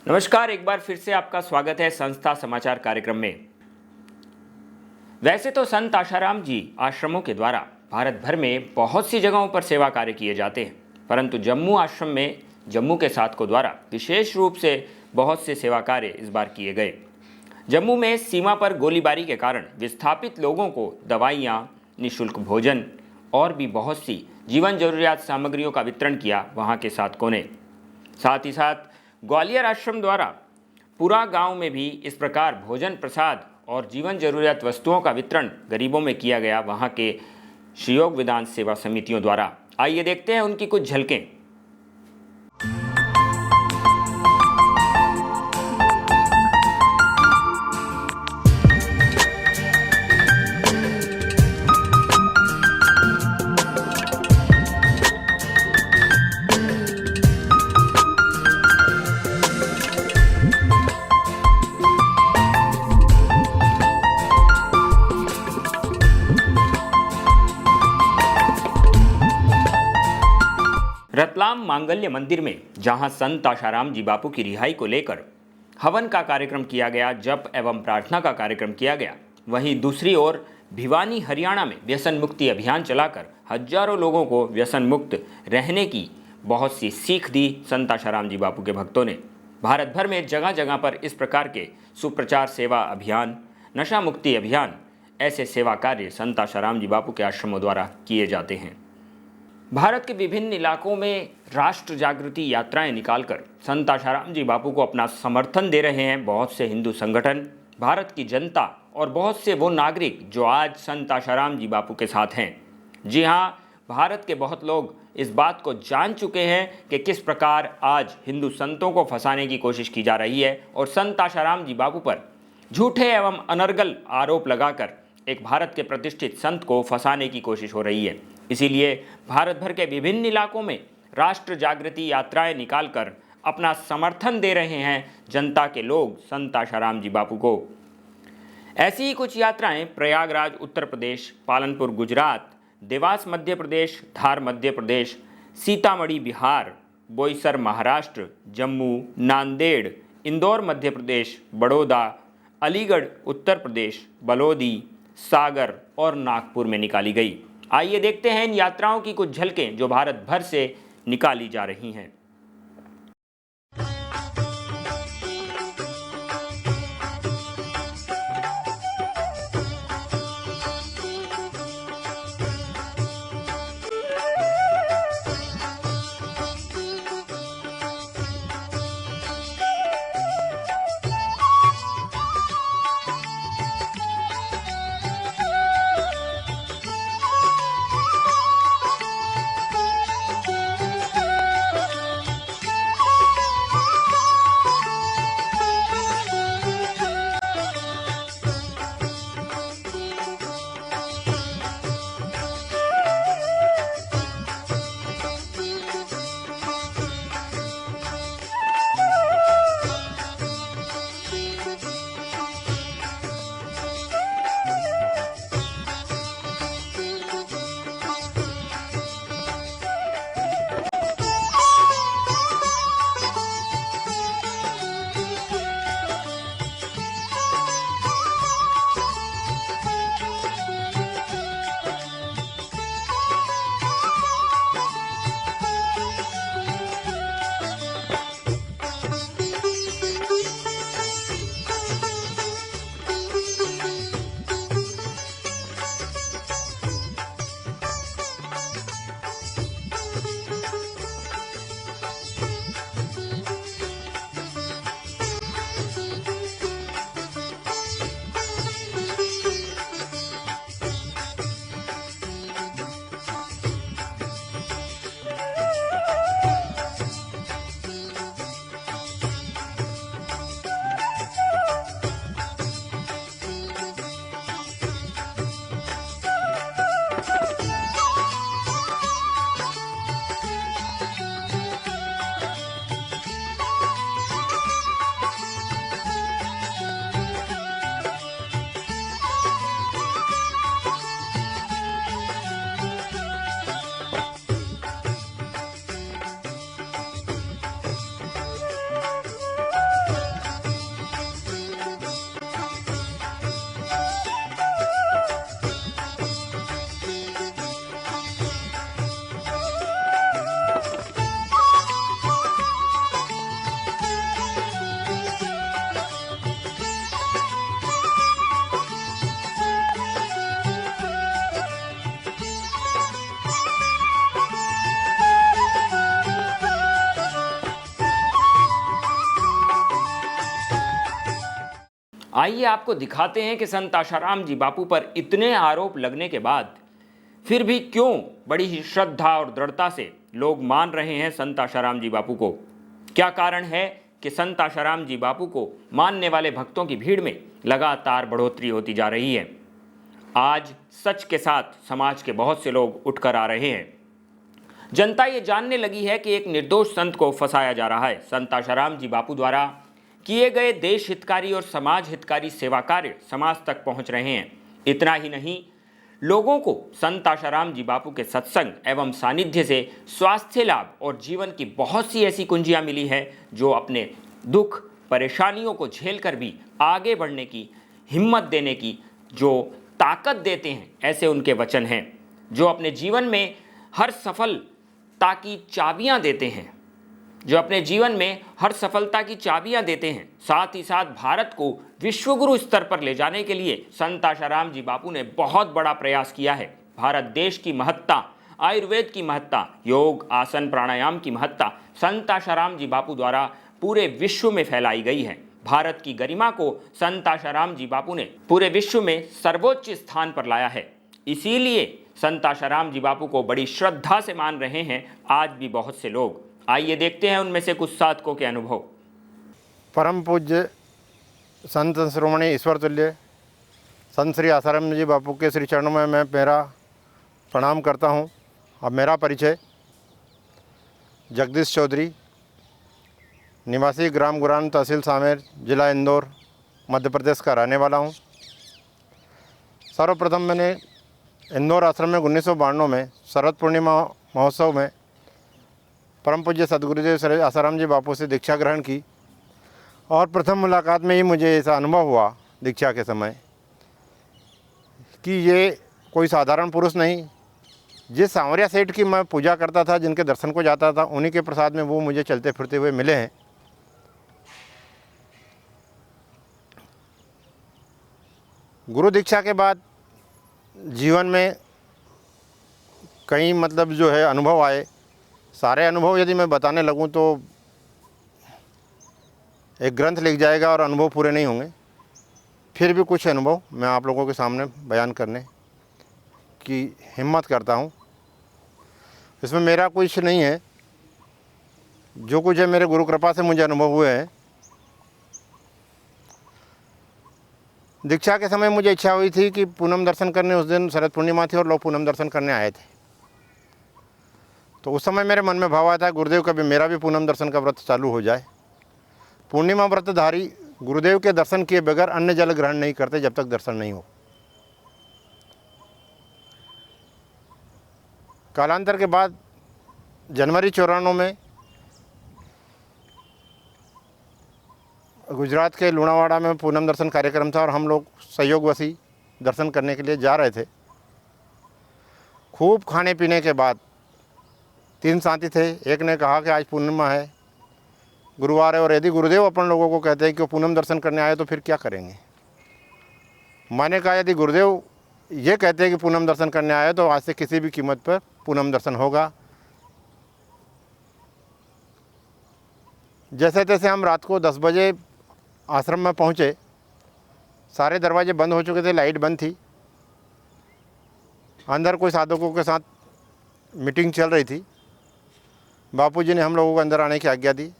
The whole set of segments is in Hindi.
नमस्कार, एक बार फिर से आपका स्वागत है संस्था समाचार कार्यक्रम में। वैसे तो संत आशाराम जी आश्रमों के द्वारा भारत भर में बहुत सी जगहों पर सेवा कार्य किए जाते हैं, परंतु जम्मू आश्रम में जम्मू के साधकों द्वारा विशेष रूप से बहुत से सेवा कार्य इस बार किए गए। जम्मू में सीमा पर गोलीबारी के कारण विस्थापित लोगों को दवाइयाँ, निःशुल्क भोजन और भी बहुत सी जीवन जरूरियात सामग्रियों का वितरण किया वहाँ के साधकों ने। साथ ही साथ ग्वालियर आश्रम द्वारा पूरा गांव में भी इस प्रकार भोजन प्रसाद और जीवन जरूरियात वस्तुओं का वितरण गरीबों में किया गया वहां के श्रीयोग वेदांत सेवा समितियों द्वारा। आइए देखते हैं उनकी कुछ झलकें। रतलाम मांगल्य मंदिर में जहां संत आशाराम जी बापू की रिहाई को लेकर हवन का कार्यक्रम किया गया, जप एवं प्रार्थना का कार्यक्रम किया गया, वहीं दूसरी ओर भिवानी हरियाणा में व्यसन मुक्ति अभियान चलाकर हजारों लोगों को व्यसन मुक्त रहने की बहुत सी सीख दी संत आशाराम जी बापू के भक्तों ने। भारत भर में जगह जगह पर इस प्रकार के सुप्रचार सेवा अभियान, नशा मुक्ति अभियान, ऐसे सेवा कार्य संत आशाराम जी बापू के आश्रमों द्वारा किए जाते हैं। भारत के विभिन्न इलाकों में राष्ट्र जागृति यात्राएं निकालकर संत आशाराम जी बापू को अपना समर्थन दे रहे हैं बहुत से हिंदू संगठन, भारत की जनता और बहुत से वो नागरिक जो आज संत आशाराम जी बापू के साथ हैं। जी हाँ, भारत के बहुत लोग इस बात को जान चुके हैं कि किस प्रकार आज हिंदू संतों को फंसाने की कोशिश की जा रही है और संत आशाराम जी बापू पर झूठे एवं अनर्गल आरोप लगाकर एक भारत के प्रतिष्ठित संत को फंसाने की कोशिश हो रही है। इसीलिए भारत भर के विभिन्न इलाकों में राष्ट्र जागृति यात्राएं निकालकर अपना समर्थन दे रहे हैं जनता के लोग संत आशाराम जी बापू को। ऐसी ही कुछ यात्राएं प्रयागराज उत्तर प्रदेश, पालनपुर गुजरात, देवास मध्य प्रदेश, धार मध्य प्रदेश, सीतामढ़ी बिहार, बोईसर महाराष्ट्र, जम्मू, नांदेड़, इंदौर मध्य प्रदेश, बड़ौदा, अलीगढ़ उत्तर प्रदेश, बलौदी, सागर और नागपुर में निकाली गई। आइए देखते हैं इन यात्राओं की कुछ झलकें जो भारत भर से निकाली जा रही हैं। आइए आपको दिखाते हैं कि संत आशाराम जी बापू पर इतने आरोप लगने के बाद फिर भी क्यों बड़ी ही श्रद्धा और दृढ़ता से लोग मान रहे हैं संत आशाराम जी बापू को। क्या कारण है कि संत आशाराम जी बापू को मानने वाले भक्तों की भीड़ में लगातार बढ़ोतरी होती जा रही है। आज सच के साथ समाज के बहुत से लोग उठकर आ रहे हैं। जनता ये जानने लगी है कि एक निर्दोष संत को फंसाया जा रहा है। संत आशाराम जी बापू द्वारा किए गए देश हितकारी और समाज हितकारी सेवा कार्य समाज तक पहुंच रहे हैं। इतना ही नहीं, लोगों को संत आशाराम जी बापू के सत्संग एवं सानिध्य से स्वास्थ्य लाभ और जीवन की बहुत सी ऐसी कुंजियां मिली है जो अपने दुख परेशानियों को झेलकर भी आगे बढ़ने की हिम्मत देने की जो ताकत देते हैं, ऐसे उनके वचन हैं जो अपने जीवन में हर सफलता की चाबियां देते हैं, जो अपने जीवन में हर सफलता की चाबियां देते हैं। साथ ही साथ भारत को विश्वगुरु स्तर पर ले जाने के लिए संत आशाराम जी बापू ने बहुत बड़ा प्रयास किया है। भारत देश की महत्ता, आयुर्वेद की महत्ता, योग आसन प्राणायाम की महत्ता संत आशाराम जी बापू द्वारा पूरे विश्व में फैलाई गई है। भारत की गरिमा को संत आशाराम जी बापू ने पूरे विश्व में सर्वोच्च स्थान पर लाया है। इसीलिए संत आशाराम जी बापू को बड़ी श्रद्धा से मान रहे हैं आज भी बहुत से लोग। आइए देखते हैं उनमें से कुछ साधकों के अनुभव। परम पूज्य संत श्रोमणी ईश्वर तुल्य संत श्री आसाराम जी बापू के श्री चरणों में मैं मेरा प्रणाम करता हूं। अब मेरा परिचय जगदीश चौधरी, निवासी ग्राम गुरान, तहसील सामेर, जिला इंदौर, मध्य प्रदेश का रहने वाला हूं। सर्वप्रथम मैंने इंदौर आश्रम में 1992 में शरद पूर्णिमा महोत्सव में परम पूज्य सदगुरुदेव श्री आसाराम जी बापू से दीक्षा ग्रहण की और प्रथम मुलाकात में ही मुझे ऐसा अनुभव हुआ दीक्षा के समय कि ये कोई साधारण पुरुष नहीं, जिस सांवरिया सेठ की मैं पूजा करता था, जिनके दर्शन को जाता था, उन्हीं के प्रसाद में वो मुझे चलते फिरते हुए मिले हैं। गुरु दीक्षा के बाद जीवन में कई जो है अनुभव आए। सारे अनुभव यदि मैं बताने लगूं तो एक ग्रंथ लिख जाएगा और अनुभव पूरे नहीं होंगे। फिर भी कुछ अनुभव मैं आप लोगों के सामने बयान करने की हिम्मत करता हूं। इसमें मेरा कुछ नहीं है, जो कुछ है मेरे गुरु कृपा से मुझे अनुभव हुए हैं। दीक्षा के समय मुझे इच्छा हुई थी कि पूनम दर्शन करने, उस दिन शरद पूर्णिमा थी और लोग पूनम दर्शन करने आए थे। तो उस समय मेरे मन में भाव आया था गुरुदेव कभी मेरा भी पूनम दर्शन का व्रत चालू हो जाए। पूर्णिमा व्रतधारी गुरुदेव के दर्शन किए बगैर अन्न जल ग्रहण नहीं करते जब तक दर्शन नहीं हो। कालांतर के बाद जनवरी 94 में गुजरात के लुणावाड़ा में पूनम दर्शन कार्यक्रम था और हम लोग सहयोगवशी दर्शन करने के लिए जा रहे थे। खूब खाने पीने के बाद 3 साथी थे। एक ने कहा कि आज पूर्णिमा है, गुरुवार है, और यदि गुरुदेव अपन लोगों को कहते हैं कि वो पूनम दर्शन करने आए तो फिर क्या करेंगे। मैंने कहा यदि गुरुदेव ये कहते हैं कि पूनम दर्शन करने आए तो आज से किसी भी कीमत पर पूनम दर्शन होगा। जैसे तैसे हम रात को 10 बजे आश्रम में पहुँचे। सारे दरवाजे बंद हो चुके थे, लाइट बंद थी। अंदर कोई साधकों के साथ मीटिंग चल रही थी। बापूजी ने हम लोगों को अंदर आने की आज्ञा दी।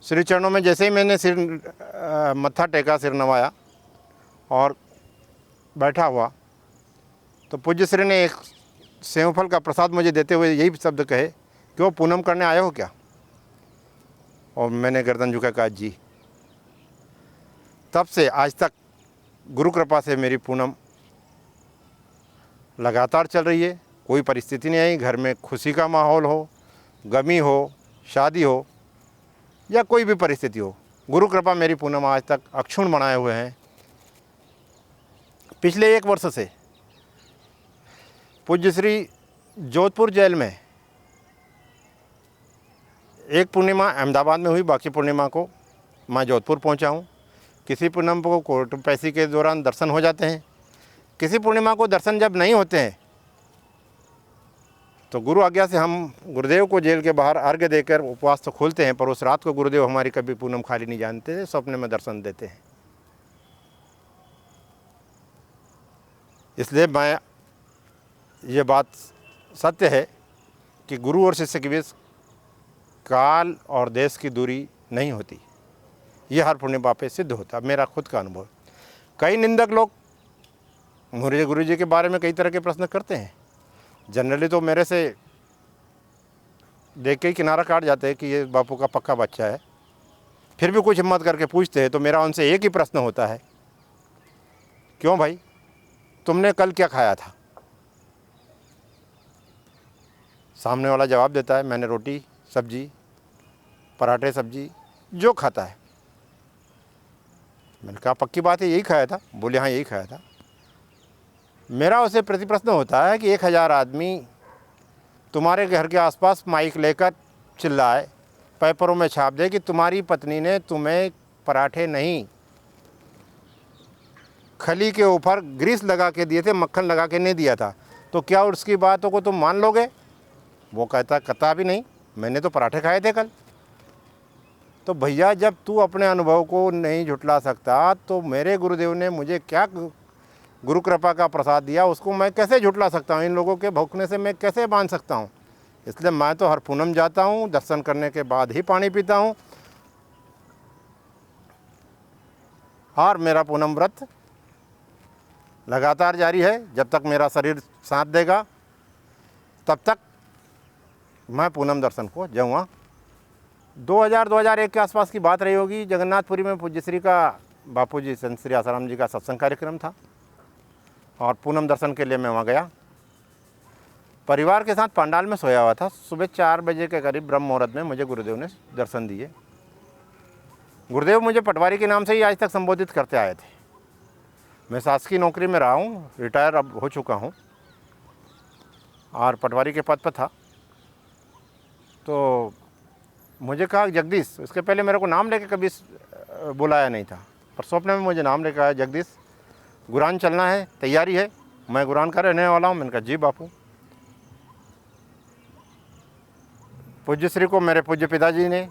श्री चरणों में जैसे ही मैंने सिर मत्था टेका, सिर नवाया और बैठा हुआ, तो पूज्य श्री ने एक सेवफल का प्रसाद मुझे देते हुए यही शब्द कहे कि वो पूनम करने आए हो क्या। और मैंने गर्दन झुका कहा जी। तब से आज तक गुरु कृपा से मेरी पूनम लगातार चल रही है। कोई परिस्थिति नहीं आई, घर में खुशी का माहौल हो, गमी हो, शादी हो या कोई भी परिस्थिति हो, गुरु कृपा मेरी पूनम आज तक अक्षुण्ण बनाए हुए हैं। पिछले 1 वर्ष से पूज्य श्री जोधपुर जेल में एक पूर्णिमा अहमदाबाद में हुई, बाकी पूर्णिमा को मैं जोधपुर पहुंचा हूं। किसी पूर्णिमा को कोर्ट पैसी के दौरान दर्शन हो जाते हैं, किसी पूर्णिमा को दर्शन जब नहीं होते हैं तो गुरु आज्ञा से हम गुरुदेव को जेल के बाहर अर्घ्य देकर उपवास तो खोलते हैं, पर उस रात को गुरुदेव हमारी कभी पूनम खाली नहीं जानते, सपने में दर्शन देते हैं। इसलिए मैं ये बात सत्य है कि गुरु और शिष्य के बीच काल और देश की दूरी नहीं होती। ये हर पूर्णिमा पे सिद्ध होता, मेरा खुद का अनुभव। कई निंदक लोग मुझे गुरु जी के बारे में कई तरह के प्रश्न करते हैं। जनरली तो मेरे से देख के ही किनारा काट जाते हैं कि ये बापू का पक्का बच्चा है। फिर भी कुछ हिम्मत करके पूछते हैं तो मेरा उनसे एक ही प्रश्न होता है, क्यों भाई, तुमने कल क्या खाया था? सामने वाला जवाब देता है, मैंने रोटी सब्जी पराठे सब्जी जो खाता है। मैंने कहा पक्की बात है, यही खाया था? बोले हाँ यही खाया था। मेरा उसे प्रति प्रश्न होता है कि 1000 आदमी तुम्हारे घर के आसपास माइक लेकर चिल्लाए, पेपरों में छाप दे कि तुम्हारी पत्नी ने तुम्हें पराठे नहीं खली के ऊपर ग्रीस लगा के दिए थे, मक्खन लगा के नहीं दिया था, तो क्या उसकी बातों को तुम मान लोगे? वो कहता कता भी नहीं, मैंने तो पराठे खाए थे कल। तो भैया जब तू अपने अनुभव को नहीं झुटला सकता तो मेरे गुरुदेव ने मुझे क्या गुरु कृपा का प्रसाद दिया उसको मैं कैसे झुटला सकता हूँ? इन लोगों के भौंकने से मैं कैसे बांध सकता हूँ? इसलिए मैं तो हर पूनम जाता हूँ, दर्शन करने के बाद ही पानी पीता हूँ। और मेरा पूनम व्रत लगातार जारी है। जब तक मेरा शरीर साथ देगा तब तक मैं पूनम दर्शन को जाऊँगा। 2001 के आसपास की बात रही होगी। जगन्नाथपुरी में पूज्य श्री का बापू जी संत श्री आसाराम जी का सत्संग कार्यक्रम था और पूनम दर्शन के लिए मैं वहाँ गया। परिवार के साथ पंडाल में सोया हुआ था। सुबह 4 बजे के करीब ब्रह्म मुहूर्त में मुझे गुरुदेव ने दर्शन दिए। गुरुदेव मुझे पटवारी के नाम से ही आज तक संबोधित करते आए थे। मैं शासकीय नौकरी में रहा हूँ, रिटायर अब हो चुका हूँ और पटवारी के पद पर था। तो मुझे कहा जगदीश, इसके पहले मेरे को नाम लेके कभी बुलाया नहीं था, पर स्वप्न में मुझे नाम लेकर आया, जगदीश गुरान चलना है, तैयारी है? मैं गुरान का रहने वाला हूँ। मैंने कहा जी बापू। पूज्य श्री को मेरे पूज्य पिताजी ने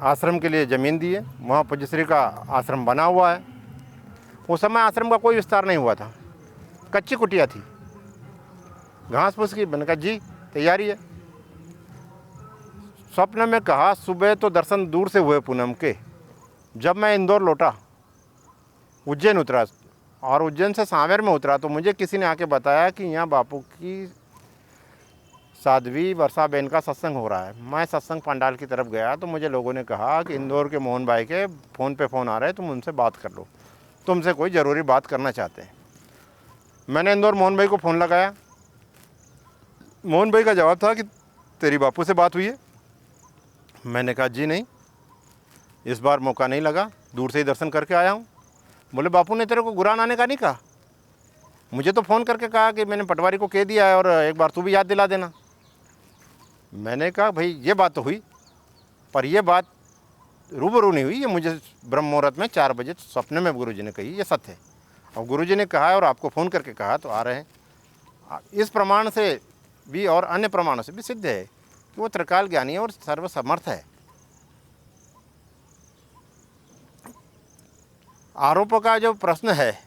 आश्रम के लिए ज़मीन दी है, वहाँ पूज्य श्री का आश्रम बना हुआ है। उस समय आश्रम का कोई विस्तार नहीं हुआ था, कच्ची कुटिया थी, घास फूस की। मैंने कहा जी तैयारी है। स्वप्न में कहा सुबह तो दर्शन दूर से हुए पूनम के। जब मैं इंदौर लौटा, उज्जैन उतरा और उज्जैन से सांवेर में उतरा तो मुझे किसी ने आके बताया कि यहाँ बापू की साध्वी वर्षाबेन का सत्संग हो रहा है। मैं सत्संग पंडाल की तरफ गया तो मुझे लोगों ने कहा कि इंदौर के मोहन भाई के फ़ोन पे फ़ोन आ रहे हैं, तुम उनसे बात कर लो, तुमसे कोई ज़रूरी बात करना चाहते हैं। मैंने इंदौर मोहन भाई को फ़ोन लगाया। मोहन भाई का जवाब था कि तेरी बापू से बात हुई है? मैंने कहा जी नहीं, इस बार मौका नहीं लगा, दूर से ही दर्शन करके आया हूँ। बोले बापू ने तेरे को गुरान आने का नहीं कहा? मुझे तो फ़ोन करके कहा कि मैंने पटवारी को कह दिया है और एक बार तू भी याद दिला देना। मैंने कहा भाई ये बात तो हुई, पर यह बात रूबरू नहीं हुई। ये मुझे ब्रह्म मुहूर्त में 4 बजे सपने में गुरुजी ने कही, ये सत्य है। और गुरुजी ने कहा है और आपको फ़ोन करके कहा तो आ रहे हैं। इस प्रमाण से भी और अन्य प्रमाणों से भी सिद्ध है कि वो त्रिकाल ज्ञानी है और सर्वसमर्थ है। आरोपों का जो प्रश्न है,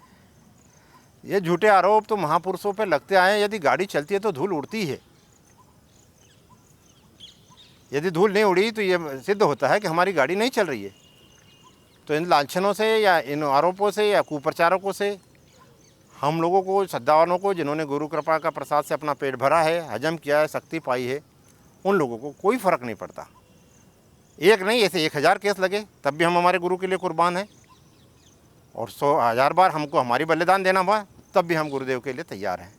ये झूठे आरोप तो महापुरुषों पर लगते आए हैं। यदि गाड़ी चलती है तो धूल उड़ती है, यदि धूल नहीं उड़ी तो ये सिद्ध होता है कि हमारी गाड़ी नहीं चल रही है। तो इन लांछनों से या इन आरोपों से या कुप्रचारकों से हम लोगों को, श्रद्धावानों को, जिन्होंने गुरु कृपा का प्रसाद से अपना पेट भरा है, हजम किया है, शक्ति पाई है, उन लोगों को कोई फ़र्क नहीं पड़ता। एक नहीं, ऐसे 1000 केस लगे तब भी हम हमारे गुरु के लिए कुर्बान हैं, और 100,000 बार हमको हमारी बलिदान देना हुआ तब भी हम गुरुदेव के लिए तैयार हैं।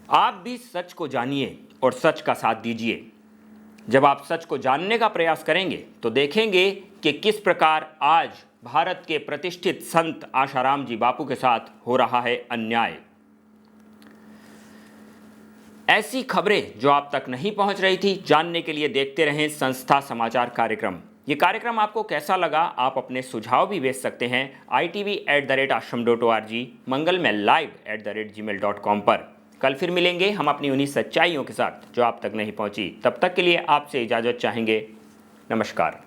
आप भी सच को जानिए और सच का साथ दीजिए। जब आप सच को जानने का प्रयास करेंगे तो देखेंगे कि किस प्रकार आज भारत के प्रतिष्ठित संत आशाराम जी बापू के साथ हो रहा है अन्याय। ऐसी खबरें जो आप तक नहीं पहुंच रही थी, जानने के लिए देखते रहें संस्था समाचार कार्यक्रम। ये कार्यक्रम आपको कैसा लगा? आप अपने सुझाव भी भेज सकते हैं itv@ashram.org, मंगलमय live@gmail.com पर। कल फिर मिलेंगे हम अपनी उन्हीं सच्चाइयों के साथ जो आप तक नहीं पहुंची। तब तक के लिए आपसे इजाज़त चाहेंगे। नमस्कार।